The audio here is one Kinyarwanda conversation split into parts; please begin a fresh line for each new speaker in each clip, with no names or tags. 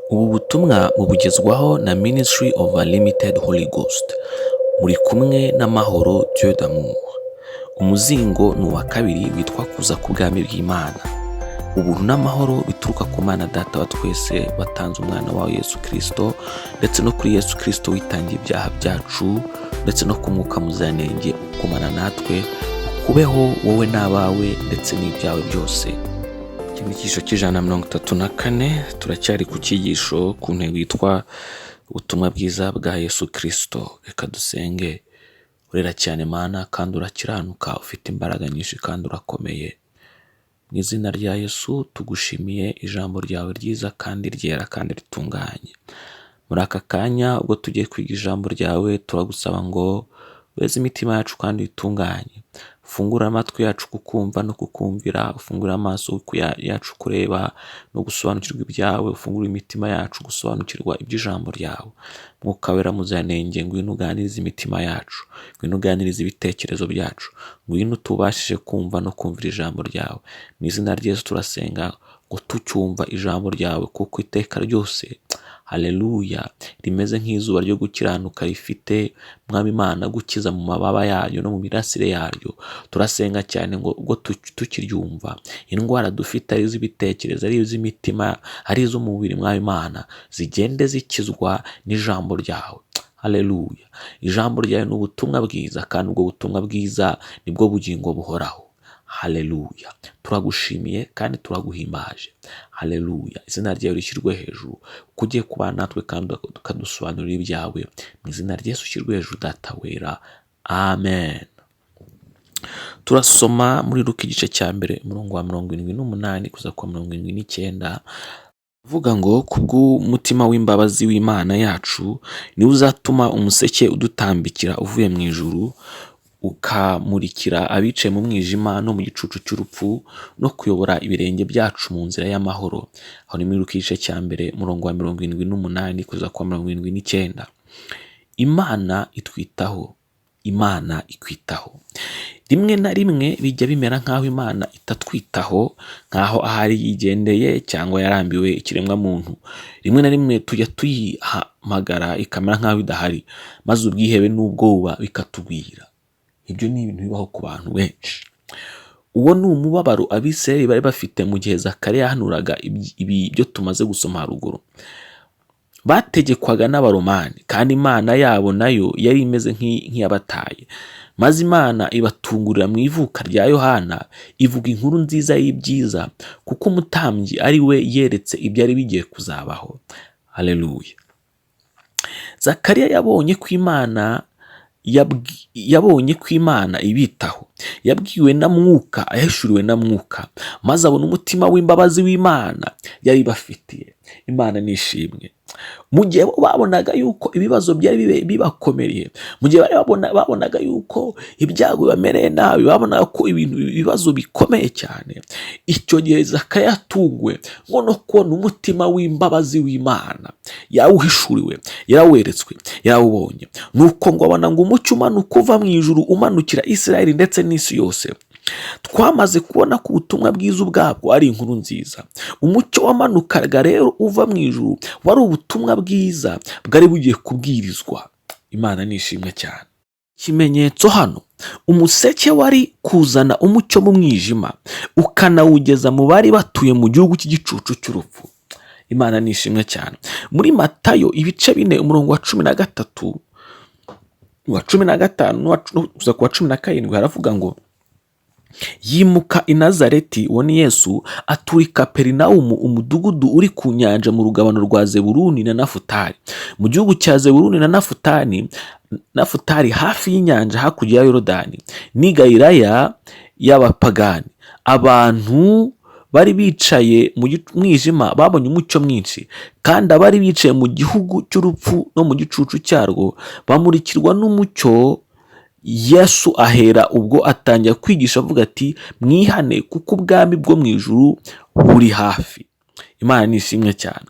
Ubu butumwa mubugezwaho na Ministry of Unlimited Holy Ghost. Muri kumwe n'amahoro Dieu d'amour. Umuzingo ni uwa kabiri witwa kuza ku bwami bw'Imana. Ubuntu n'amahoro bituruka ku Mana Data wa twese watanze umwana wawe Yesu KRISTO, ndetse no kuri Yesu KRISTO witangiye ibyaha byacu, ndetse no ku Mwuka Muziranenge ukomana natwe, ukubeho wowe n'abawe ndetse n'ibyawe byose. Ikigisho cy'134 turacyari ku cyigisho ku ntego yitwa ubutumwa bwiza bwa Yesu KRISTO. Reka dusenge. Urera cyane Mana kandi urakiranuka, ufite imbaraga nyinshi kandi urakomeye. Mu izina rya Yesu tugushimiye ijambo ryawe ryiza kandi ryera kandi ritunganye. Muri aka kanya ubwo tugiye kwiga ijambo ryawe, turagusaba ngo weze imitima yacu kandi itunganye. Fungura amatwi yacu kukumva no kukumvira, ufungura amaso yacu kureba no gusobanukirwa ibyawe, ufungura imitima yacu gusobanukirwa iby'ijambo ryawe. Mwuka Wera Muziranenge, ngwino uganirize imitima yacu, ngwino uganirize ibitekerezo byacu, ngwino tubashije kumva no kumvira ijambo ryawe. Mu izina rya Yesu turasenga ngo tucyumva ijambo ryawe, kuko iteka ryose haleluya rimeze nk'izuba ryo gukiranuka rifite Mwami Imana gukiza mu mababa yayo no mu mirasire yaryo. Turasenga cyane ngo ubwo tukiryumva, indwara dufite ari iz'ibitekerezo, ari iz'imitima, ari iz'umubiri, Mwami Imana zigende zikizwa n'ijambo ryawe. Haleluya. Ijambo ryawe ni ubutumwa bwiza, kandi ubwo butumwa bwiza nibwo bugingo buhoraho. Haleluya. Turagushimiye kandi turaguhimbaje. Haleluya. Izina ryawe rishyirwe hejuru, kugiye kubana natwe kandi ukadusobanurira ibyawe. Mu izina rya Yesu ushyirwe hejuru Data wera. Amen. Turasoma muri Luka igice cya mbere umurongo wa 78 kuza kwa 79. Vuga ngo kubw'umutima w'imbabazi w'Imana yacu niwe uzatuma umuseke udutambikira uvuye mu ijuru, ukamurikira abicaye mu mwijima no mu gicucu cy'urupfu, no kuyobora ibirenge byacu mu nzira y'amahoro. Aho ni muri Luka igice cya mbere umurongo wa 78 kuza kwa 79. Imana itwitaho. Imana ikwitaho. Rimwe na rimwe bijya bimera nk'aho Imana itatwitaho, nk'aho ahari yigendeye cyangwa yarambiwe ikiremwa muntu. Rimwe na rimwe tujya tuyihamagara ikamera nk'aho idahari, maze ubwihebe n'ubwoba bikatubwira. Ibyo ni ibintu bibaho ku bantu benshi. Uwo ni umubabaro Abisirayeli bari bafite mu gihe Zakariya yahanuraga ibi byo tumaze gusoma haruguru. Bategekwaga n'Abaromani, kandi Imana yabo nayo yari imeze nk'iyabataye. Maze Imana ibatungurira mu ivuka rya Yohana, ivuga inkuru nziza y'ibyiza, kuko umutambyi ari we yeretse ibyari bigiye kuzabaho. Haleluya. Zakariya yabonye ko Imana ibitaho. Yabwiwe na Mwuka, aheshuriwe na Mwuka, maze abona umutima w'imbabazi w'Imana yari bafitiye. Imana nishimwe. Mu gihe babonaga yuko ibibazo byari bibakomereye, mu gihe babonaga yuko ibyago bibamereye nabi, babonaga ko ibibazo bikomeye cyane, icyo gihe Zakariya yatungwe ngo no kubona umutima w'imbabazi w'Imana. Yawuhishuriwe, yaraweretswe, yarawubonye. Nuko ngo abona ngo umucyo umanuka uva mu ijuru umanukira Isirayeli ndetse n'isi yose. Twamaze kubona ko ubutumwa bwiza ubwabwo ari inkuru nziza. Umucyo wamanukaga rero uva mu ijuru wari ubutumwa bwiza bwari bugiye kubwirizwa. Imana nishimwe cyane. Ikimenyetso hano, umuseke wari kuzana umucyo mu mwijima, ukanawugeza mu bari batuye mu gihugu cy'igicucu cy'urupfu. Imana nishimwe cyane. Muri Matayo ibice 4 umurongo wa 13 wa 15 kuza ku wa 17 haravuga ngo yimuka i Nazareti, uwo ni Yesu, atura i Kaperinawumu, umudugudu uri ku nyanja mu rugabano rwa Zebuluni na Nafutali. Mu gihugu cya Zebuluni na Nafutali hafi y'inyanja hakurya ya Yorodani, ni Galilaya y'abapagani. Abantu bari bicaye mu mwijima babonye umucyo mwinshi, kandi abari bicaye mu gihugu cy'urupfu no mu gicucu cyarwo bamurikirwa n'umucyo. Yesu ahera ubwo atangira kwigisha avuga ati, mwihane kuko ubwami bwo mu ijuru buri hafi. Imana nishimwe cyane.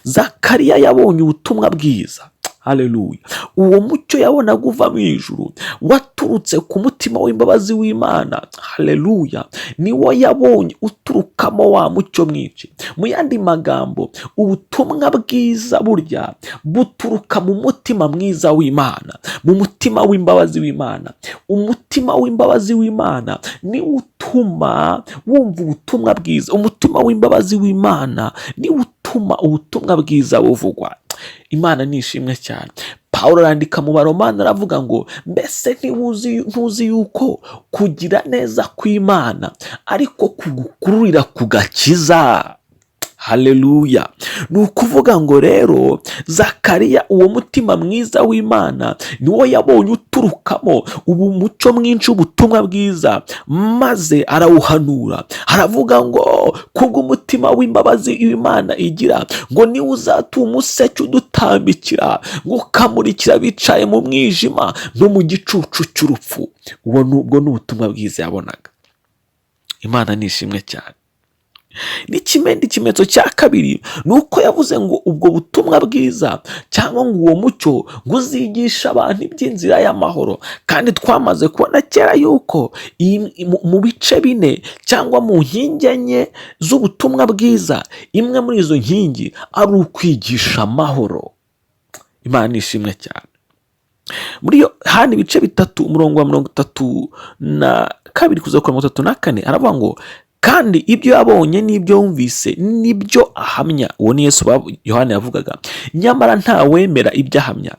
Zakariya yabonye ubutumwa bwiza. Haleluya. Uwo mucyo yabonaga uva mu ijuru waturutse ku mutima w'imbabazi w'Imana. Haleluya. Niwo yabonye uturukamo wa mucyo mwinshi. Mu yandi magambo, ubutumwa bwiza burya buturuka mu mutima mwiza w'Imana, mu mutima w'imbabazi w'Imana. Umutima w'imbabazi w'Imana ni utuma wumva ubutumwa bwiza. Umutima w'imbabazi w'Imana ni utuma ubutumwa bwiza buvugwa. Imana nishimwe cyane. Pawulo arandika mu Baromani aravuga ngo mbese ntuzi yuko kugira neza kw'Imana ariko kugukururira ku gakiza. Haleluya. Ni ukuvuga ngo rero Zakariya uwo mutima mwiza w'Imana niwo yabonye uturukamo ubu mucyo mwinshi w'ubutumwa bwiza, maze arawuhanura. Aravuga ngo kubw'umutima w'imbabazi w'Imana igira, ngo niwe uzatuma umuseke udutambikira, ngo ukamurikira bicaye mu mwijima no mu gicucu cy'urupfu. Ubwo ni ubutumwa bwiza yabonaga. Imana nishimwe cyane. N'ikindi kimenyetso cya kabiri ni uko yavuze ngo ubwo butumwa bwiza cyangwa ngo uwo mucyo ngo uzigisha abantu iby'inzira y'amahoro. Kandi twamaze kubona kera yuko mu bice bine cyangwa mu nkingi enye z'ubutumwa bwiza, imwe muri izo nkingi ari ukwigisha amahoro. Imana nishimwe cyane. Muri Yohana ibice bitatu umurongo wa 32 kuza ku 34 aravuga ngo kandi ibyo yabonye n'ibyo yumvise nibyo ahamya. Uwo ni Yesu Yohana yavugaga. Nyamara nta wemera ibyo ahamya,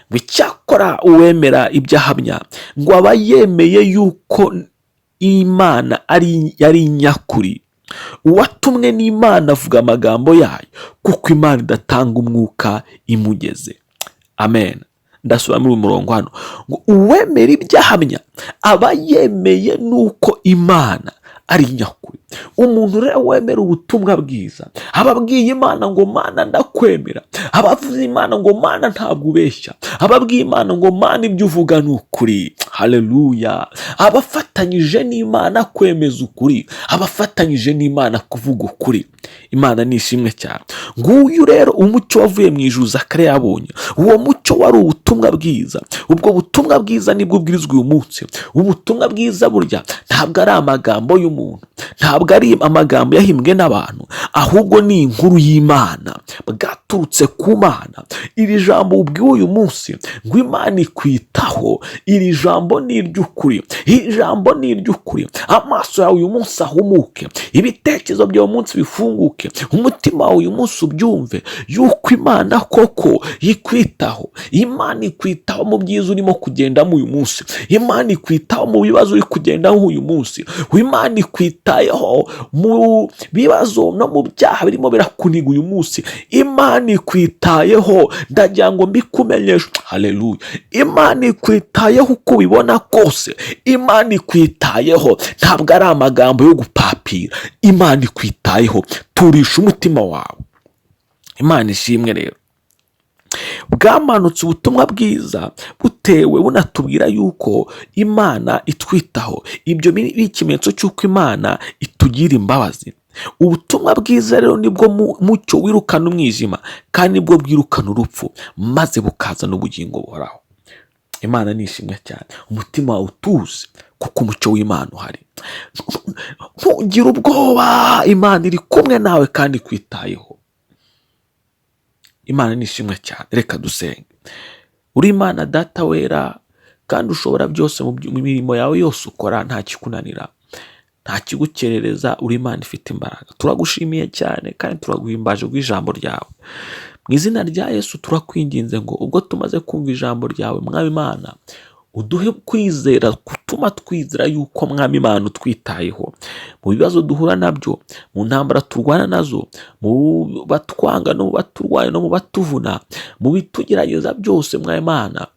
ngo icyakora uwemera ibyo ahamya ngo aba yemeye yuko Imana yari nyakuri. Uwatumwe n'Imana avuga amagambo yayo, kuko Imana idatanga umwuka imugeze. Amen. Ndasubira muri umurongo hano ngo uwemera ibyo ahamya aba yemeye nuko Imana ari nyakuri. Umuntu rero wemera ubutumwa bwiza aba abwiye Imana ngo Mana ndakwemera. Aba avuze Imana ngo Mana ntabwo ubeshya. Aba abwiye Imana ngo Mana ibyo uvuga ni ukuri. Haleluya. Aba afatanyije n'Imana kwemeza ukuri. Aba afatanyije n'Imana kuvuga ukuri. Imana nishimwe cyane. Nguyu rero umucyo wavuye mu ijuru Zakariya yabonye. Uwo mucyo wari ubutumwa bwiza. Ubwo butumwa bwiza nibwo bwirizwa uyu munsi. Ubutumwa bwiza burya ntabwo ari amagambo y'umuntu, ntabwo ari amagambo yahimbwe n'abantu, ahubwo ni inkuru y'Imana bwaturutse ku Mana. Iri jambo ubwiwe uyu munsi ngo Imana ikwitaho, iri jambo ni iry'ukuri. Iri jambo ni iry'ukuri. Amaso yawe uyu munsi ahumuke, ibitekerezo byawe uyu munsi bifunguke, umutima wawe uyu munsi ubyumve yuko Imana koko ikwitaho. Imana ikwitaho mu byiza urimo kugendamo uyu munsi. Imana ikwitaho mu bibazo uri kugendamo uyu munsi. Imana ikwitayeho mu bibazo no mu byaha birimo birakuniga uyu munsi. Imana ikwitayeho, ndagira ngo mbikumenyeshe. Haleluya. Imana ikwitayeho uko ubibona kose. Imana ikwitayeho, ntabwo ari amagambo yo gupapira. Imana ikwitayeho, turisha umutima wawe. Imana ishimwe rero. Bwamanutse ubutumwa bwiza butewe bunatubwira yuko Imana itwitaho. Ibyo ni ikimenyetso cy'uko Imana itugira imbabazi. Ubutumwa bwiza rero nibwo mucyo wirukana umwijima, kandi nibwo bwirukana urupfu, maze bukazana ubugingo buhoraho. Imana nishimwe cyane. Umutima wawe utuze kuko umucyo w'Imana uhari. Ntugire ubwoba, Imana iri kumwe nawe kandi ikwitayeho. Imana nishimwe cyane. Reka dusenge. Uri Imana Data wera, kandi ushobora byose mu mirimo yawe yose ukora, nta kikunanira, nta kigukerereza. Uri Imana ifite imbaraga. Turagushimiye cyane kandi turaguhimbaje bw'ijambo ryawe. Mu izina rya Yesu turakwinginze ngo ubwo tumaze kumva ijambo ryawe, Mwami Imana, uduhe kwizera, gutuma twizera yuko Mwami Imana utwitayeho mu bibazo duhura nabyo, mu ntambara turwana nazo, mu batwanga no mu baturwaye no mu batuvuna, mu bitugerageza byose. Mwami Imana,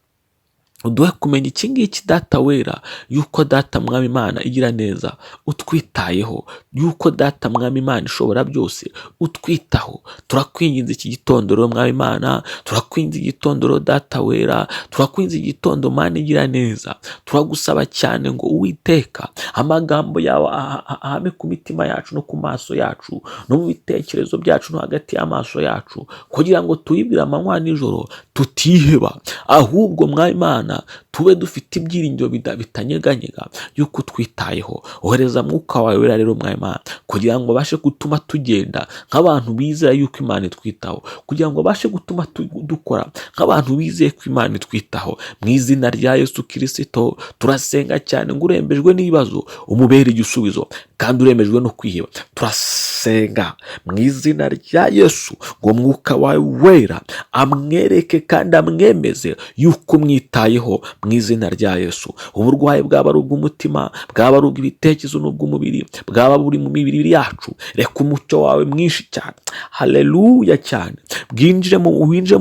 uduhe kumenya iki ngiki data wera, yuko data mwami Imana igira neza utwitayeho, yuko data mwami Imana ishobora byose utwitaho. Turakwinginze iki gitondo rero mwami Imana, turakwinginze igitondo data wera, turakwinginze igitondo Mana igira neza. Turagusaba cyane ngo Uwiteka amagambo yawe ahame ku mitima yacu no ku maso yacu no mu bitekerezo byacu no hagati y'amaso yacu, kugira ngo tuyibwire amanywa nijoro tutiheba, ahubwo mwami Imana tube dufite ibyiringiro bitanyeganyega yuko twitayeho. Ohereza mwuka wawe wera rero mwami Imana, kugira ngo bashe gutuma tugenda nk'abantu bizera yuko Imana itwitaho, kugira ngo bashe gutuma dukora nk'abantu bizeye ko Imana itwitaho. Mu izina rya Yesu Kristo turasenga cyane ngo urembejwe n'ibibazo umubere igisubizo, kandi urembejwe no kwiheba turasenga mu izina rya Yesu ngo mwuka wawe wera amwereke kandi amwemeze yuko umwitayeho mu izina rya Yesu. Uburwayi bwaba ari ubw'umutima, bwaba ari ubw'ibitekerezo n'ubw'umubiri, bwaba buri mu mibiri yacu, reka umucyo wawe mwinshi cyane, haleluya cyane, winjire mu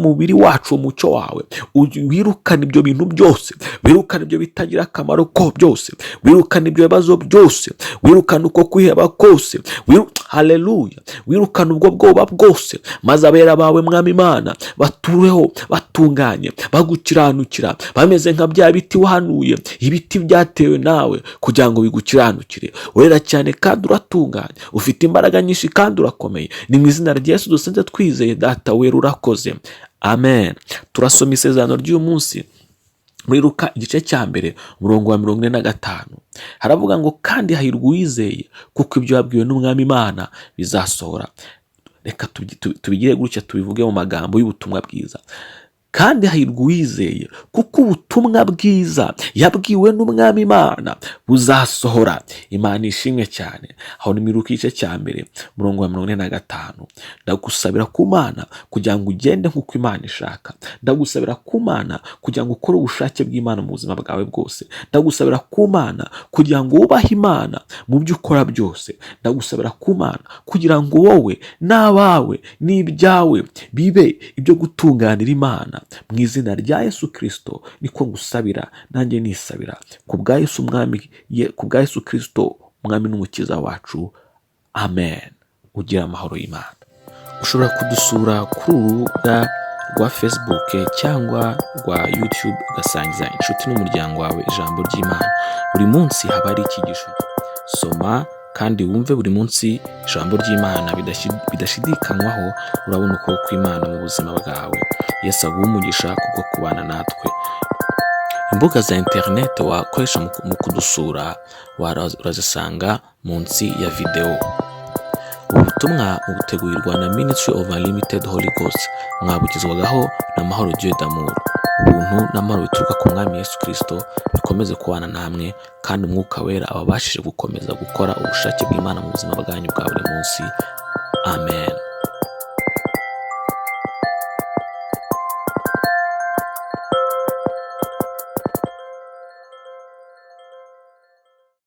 mubiri wacu umucyo wawe, wirukane ibyo bintu byose, wirukane ibyo bitagira akamaro ko byose, wirukane ibyo bibazo byose, wirukane uko kwiheba kose, haleluya, wirukane ubwo bwoba bwose, maze abera bawe mwami Imana batureho batunganye, bagukiranukira, bameze nka bya biti wahanuye, ibiti byatewe nawe kugira ngo bigukiranukire. Wera cyane kandi uratunganye, ufite imbaraga nyinshi kandi urakomeye. Ni mu izina rya Yesu dusenze twizeye data wera, urakoze, amen. Turasoma isezerano ry'uyu munsi muri Luka igice cya mbere umurongo wa 45. Haravuga ngo kandi hahirwa uwizeye kuko ibyo yabwiwe n'umwami Imana bizasohora. Reka tubigire gutya, tubivuge mu magambo y'ubutumwa bwiza. Kandi hahirwa uwizeye kuko ubutumwa bwiza yabwiwe n'umwami Imana buzasohora. Imana ishimwe cyane. Aho ni Luka igice cya mbere umurongo wa 45. Ndagusabira ku Mana kugira ngo ugende nk'uko Imana ishaka. Ndagusabira ku Mana kugira ngo ukore ubushake bw'Imana mu buzima bwawe bwose. Ndagusabira ku Mana kugira ngo wubahe Imana mu byo ukora byose. Ndagusabira ku Mana kugira ngo wowe n'abawe n'ibyawe bibe ibyo gutunganira Imana. Mu izina rya Yesu Kristo niko ngusabira, nanjye nisabira ku bwa Yesu mwami, ku bwa Yesu Kristo mwami n'umukiza wacu, amen. Ugira amahoro y'Imana. Ushobora kudusura kuri urubuga rwa Facebook cyangwa rwa YouTube ugasangiza inshuti n'umuryango wawe ijambo ry'Imana. Buri munsi haba ari icyigisho. Soma kandi wumve buri munsi ijambo ry'Imana bidashidikanywaho. Urabona uko kw'Imana mu buzima bwawe. Yesu aguhe umugisha kubwo kubana natwe. Imbuga za internet wakoresha mu kudusura urazisanga munsi ya video. Ubutumwa butegurirwa na Ministry of Unlimited Holy Ghost, mwabugezwagaho na Mahoro Dieu d'amour. Ubuntu n'amahoro bituruka ku mwami Yesu Kristo bikomeze kubana namwe, kandi umwuka wera ababashije gukomeza gukora ubushake bw'Imana mu buzima bwanyu bwa buri munsi, amen.